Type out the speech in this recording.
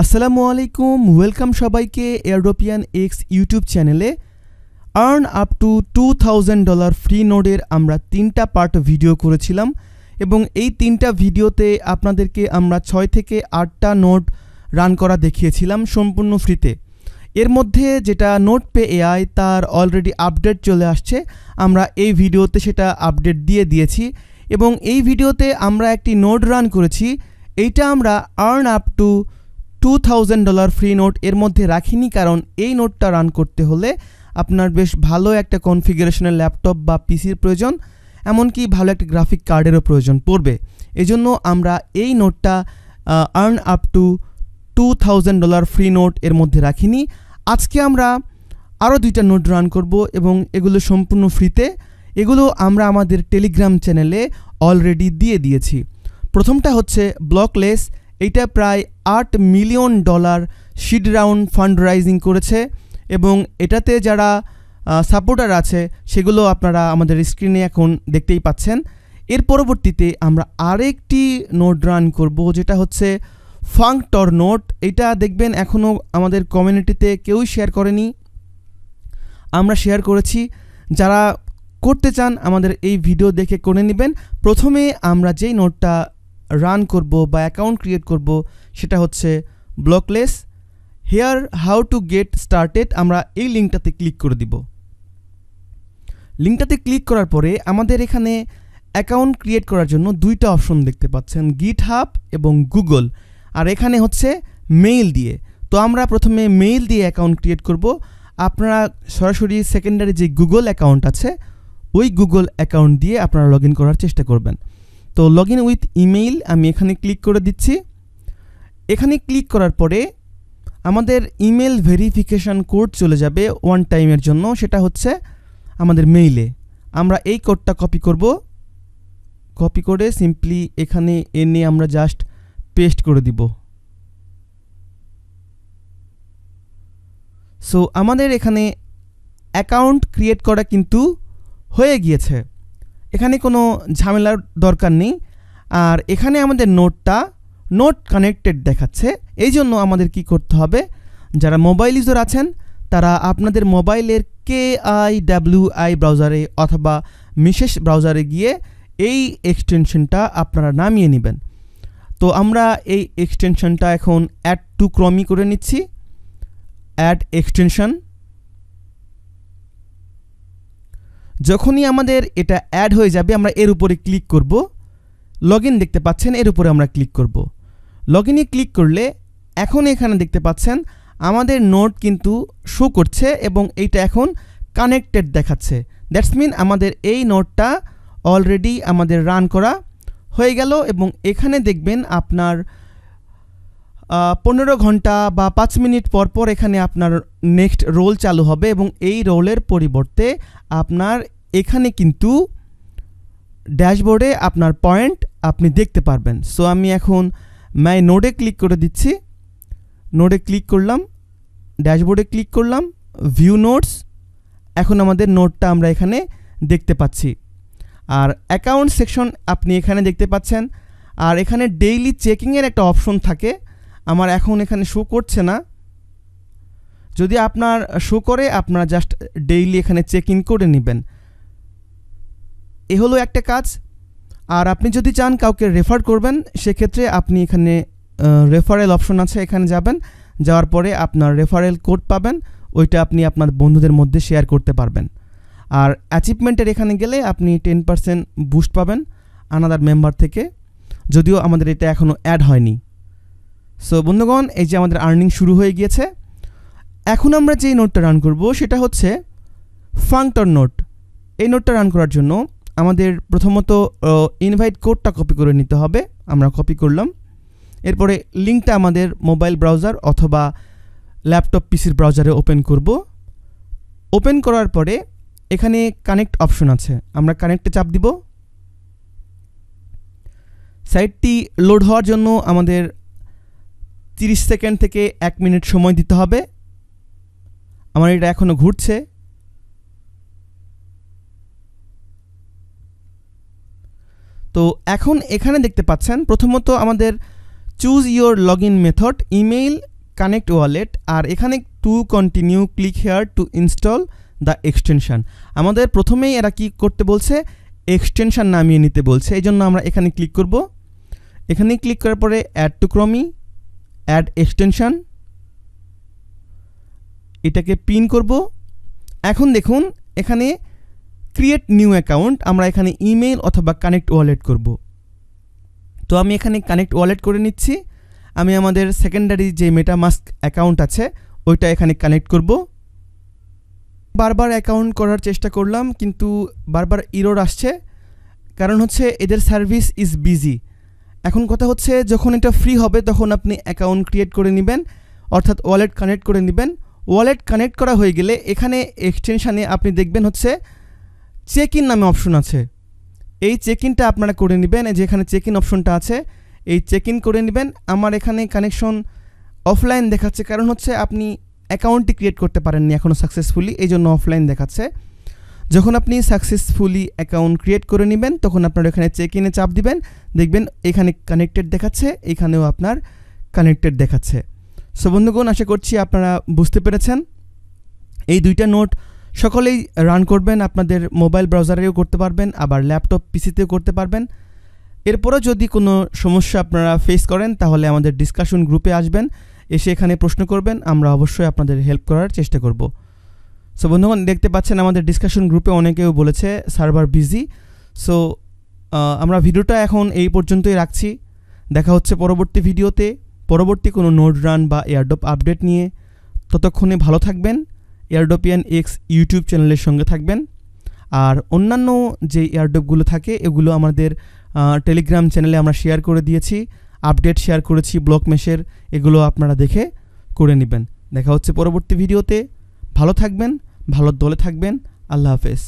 আসসালামু আলাইকুম, ওয়েলকাম সবাইকে এয়ারড্রপিয়ান এক্স ইউটিউব চ্যানেলে। আর্ন আপ টু $2000 ফ্রি নোডের আমরা 3টা পার্ট ভিডিও করেছিলাম এবং এই 3টা ভিডিওতে আপনাদেরকে আমরা 6 থেকে 8টা নোড রান করা দেখিয়েছিলাম সম্পূর্ণ ফ্রিতে। এর মধ্যে যেটা নোটপে এআই তার অলরেডি আপডেট চলে আসছে, আমরা এই ভিডিওতে সেটা আপডেট দিয়ে দিয়েছি এবং এই ভিডিওতে আমরা একটি নোড রান করেছি। এইটা আমরা earn up to $2000 free note এর মধ্যে রাখিনি, কারণ এই নোটটা রান করতে হলে আপনার বেশ ভালো একটা কনফিগারেশনের ল্যাপটপ বা পিসির প্রয়োজন, এমনকি ভালো একটা গ্রাফিক কার্ডেরও প্রয়োজন পড়বে। এজন্য আমরা এই নোটটা earn up to $2000 free note এর মধ্যে রাখিনি। আজকে আমরা আরও 2টা নোট রান করব এবং এগুলো সম্পূর্ণ ফ্রিতে। এগুলো আমরা আমাদের টেলিগ্রাম চ্যানেলে অলরেডি দিয়ে দিয়েছি। প্রথমটা হচ্ছে ব্লকলেস। এইটা প্রায় $8 million seed round fund rising করেছে এবং এটাতে যারা সাপোর্টার আছে সেগুলো আপনারা আমাদের স্ক্রিনে এখন দেখতেই পাচ্ছেন। এর পরবর্তীতে আমরা আরেকটি নোট রান করব, যেটা হচ্ছে ফাংটর নোট। এটা দেখবেন এখনও আমাদের কমিউনিটিতে কেউই শেয়ার করেনি, আমরা শেয়ার করেছি। যারা করতে চান আমাদের এই ভিডিও দেখে করে নেবেন। প্রথমে আমরা যেই নোটটা রান করব বা অ্যাকাউন্ট ক্রিয়েট করব সেটা হচ্ছে Blockless. Here how to get started, আমরা এই লিঙ্কটাতে ক্লিক করে দিব। লিঙ্কটাতে ক্লিক করার পরে আমাদের এখানে অ্যাকাউন্ট ক্রিয়েট করার জন্য 2টা অপশন দেখতে পাচ্ছেন, গিটহাব এবং গুগল, আর এখানে হচ্ছে মেইল দিয়ে। তো আমরা প্রথমে মেইল দিয়ে অ্যাকাউন্ট ক্রিয়েট করব। আপনারা সরাসরি সেকেন্ডারি যে গুগল অ্যাকাউন্ট আছে ওই গুগল অ্যাকাউন্ট দিয়ে আপনারা লগ ইন করার চেষ্টা করবেন। তো লগ ইন উইথ ইমেইল আমি এখানে ক্লিক করে দিচ্ছি। এখানে ক্লিক করার পরে আমাদের ইমেল ভেরিফিকেশান কোড চলে যাবে 1 টাইমের জন্য, সেটা হচ্ছে আমাদের মেইলে। আমরা এই কোডটা কপি করব, কপি করে সিম্পলি এখানে এনে আমরা জাস্ট পেস্ট করে দিব। সো আমাদের এখানে অ্যাকাউন্ট ক্রিয়েট করা কিন্তু হয়ে গিয়েছে, এখানে কোনো ঝামেলার দরকার নেই। আর এখানে আমাদের নোট কানেক্টেড দেখাচ্ছে। এই জন্য আমাদের কি করতে হবে, যারা মোবাইল ইউজার আছেন তারা আপনাদের মোবাইলের KIWI ব্রাউজারে অথবা মিসেস ব্রাউজারে গিয়ে এই এক্সটেনশনটা আপনারা নামিয়ে নেবেন। তো আমরা এই এক্সটেনশনটা এখন অ্যাড টু ক্রমি করে নিচ্ছি, অ্যাড এক্সটেনশন। যখনই আমাদের এটা অ্যাড হয়ে যাবে আমরা এর উপরে ক্লিক করব। লগ ইন দেখতে পাচ্ছেন, এর উপরে আমরা ক্লিক করব। লগ ইনে ক্লিক করলে এখন এখানে দেখতে পাচ্ছেন আমাদের নোট কিন্তু শো করছে এবং এইটা এখন কানেক্টেড দেখাচ্ছে। দ্যাটস মিন আমাদের এই নোটটা অলরেডি আমাদের রান করা হয়ে গেল এবং এখানে দেখবেন আপনার 15 ঘন্টা বা 5 মিনিট পর পর এখানে আপনার নেক্সট রোল চালু হবে এবং এই রোলের পরিবর্তে আপনার এখানে কিন্তু ড্যাশবোর্ডে আপনার পয়েন্ট আপনি দেখতে পারবেন। সো আমি এখন মাই নোডে ক্লিক করে দিচ্ছি। নোডে ক্লিক করলাম, ড্যাশবোর্ডে ক্লিক করলাম, ভিউ নোটস। এখন আমাদের নোটটা আমরা এখানে দেখতে পাচ্ছি। আর অ্যাকাউন্ট সেকশন আপনি এখানে দেখতে পাচ্ছেন। আর এখানে ডেইলি চেকিংয়ের একটা অপশন থাকে, আমার এখন এখানে শো করছে না। যদি আপনার শো করে আপনারা জাস্ট ডেইলি এখানে চেক ইন করে নেবেন। এ হলো একটা কাজ। আর আপনি যদি চান কাউকে রেফার করবেন সেক্ষেত্রে আপনি এখানে রেফারেল অপশন আছে, এখানে যাবেন, যাওয়ার পরে আপনার রেফারেল কোড পাবেন, ওইটা আপনি আপনার বন্ধুদের মধ্যে শেয়ার করতে পারবেন। আর অ্যাচিভমেন্টের এখানে গেলে আপনি 10% বুস্ট পাবেন আনাদার মেম্বার থেকে, যদিও আমাদের এটা এখনও অ্যাড হয়নি। সো বন্ধুগণ, এই যে আমাদের আর্নিং শুরু হয়ে গিয়েছে। এখন আমরা যেই নোটটা রান করব সেটা হচ্ছে ফাংটর নোট। এই নোটটা রান করার জন্য আমাদের প্রথমত ইনভাইট কোডটা কপি করে নিতে হবে। আমরা কপি করলাম। এরপরে লিঙ্কটা আমাদের মোবাইল ব্রাউজার অথবা ল্যাপটপ পিসির ব্রাউজারে ওপেন করব। ওপেন করার পরে এখানে কানেক্ট অপশন আছে, আমরা কানেক্টে চাপ দিব। সাইটটি লোড হওয়ার জন্য আমাদের 30 সেকেন্ড থেকে 1 মিনিট সময় দিতে হবে। আমার এটা এখনও ঘুরছে। তো এখন এখানে দেখতে পাচ্ছেন প্রথমত আমাদের choose your log in method, email, connect wallet, আর এখানে to continue click here to install the extension. আমাদের প্রথমেই এরা কি করতে বলছে, এক্সটেনশান নামিয়ে নিতে বলছে, এই জন্য আমরা এখানে ক্লিক করব। এখানে ক্লিক করার পরে অ্যাড টু ক্রমি, অ্যাড এক্সটেনশান, এটাকে পিন করব। এখন দেখুন এখানে ক্রিয়েট নিউ অ্যাকাউন্ট, আমরা এখানে ইমেইল অথবা কানেক্ট ওয়ালেট করব। তো আমি এখানে কানেক্ট ওয়ালেট করে নিচ্ছি। আমি আমাদের সেকেন্ডারি যে মেটামাস্ক অ্যাকাউন্ট আছে ওইটা এখানে কানেক্ট করব। বারবার অ্যাকাউন্ট করার চেষ্টা করলাম কিন্তু বারবার এরর আসছে, কারণ হচ্ছে এদের সার্ভিস ইজ বিজি। এখন কথা হচ্ছে যখন এটা ফ্রি হবে তখন আপনি অ্যাকাউন্ট ক্রিয়েট করে নেবেন, অর্থাৎ ওয়ালেট কানেক্ট করে নেবেন। ওয়ালেট কানেক্ট করা হয়ে গেলে এখানে এক্সটেনশানে আপনি দেখবেন হচ্ছে চেক ইন নামে অপশন আছে, এই চেক ইনটা আপনারা করে নেবেন। এই যে এখানে চেক ইন অপশনটা আছে, এই চেক ইন করে নেবেন। আমার এখানে কানেকশন অফলাইন দেখাচ্ছে, কারণ হচ্ছে আপনি অ্যাকাউন্টটি ক্রিয়েট করতে পারেননি এখনও সাকসেসফুলি, এই জন্য অফলাইন দেখাচ্ছে। যখন আপনি সাকসেসফুলি অ্যাকাউন্ট ক্রিয়েট করে নেবেন তখন আপনার এখানে চেক ইনে চাপ দিবেন, দেখবেন এখানে কানেক্টেড দেখাচ্ছে, এখানেও আপনার কানেক্টেড দেখাচ্ছে। সো বন্ধুগণ, আশা করছি আপনারা বুঝতে পেরেছেন। এই দুইটা নোট সকলেই রান করবেন, আপনাদের মোবাইল ব্রাউজারেও করতে পারবেন, আবার ল্যাপটপ পিসিতেও করতে পারবেন। এরপরও যদি কোনো সমস্যা আপনারা ফেস করেন তাহলে আমাদের ডিসকাশন গ্রুপে আসবেন, এসে এখানে প্রশ্ন করবেন, আমরা অবশ্যই আপনাদের হেল্প করার চেষ্টা করব। সো বন্ধুগণ, দেখতে পাচ্ছেন আমাদের ডিসকাশন গ্রুপে অনেকেও বলেছে সার্ভার বিজি। সো আমরা ভিডিওটা এখন এই পর্যন্তই রাখছি। দেখা হচ্ছে পরবর্তী ভিডিওতে, পরবর্তী কোনো নোড রান বা এয়ারড্রপ আপডেট নিয়ে। ততক্ষণে ভালো থাকবেন, এয়ারড্রপিয়ান এক্স ইউটিউব চ্যানেলের সঙ্গে থাকবেন। আর অন্যান্য যে এয়ারড্রপগুলো থাকে এগুলো আমাদের টেলিগ্রাম চ্যানেলে আমরা শেয়ার করে দিয়েছি, আপডেট শেয়ার করেছি ব্লক মেশের, এগুলো আপনারা দেখে করে নেবেন। দেখা হচ্ছে পরবর্তী ভিডিওতে। ভালো থাকবেন, ভালো দলে থাকবেন। আল্লাহ হাফেজ।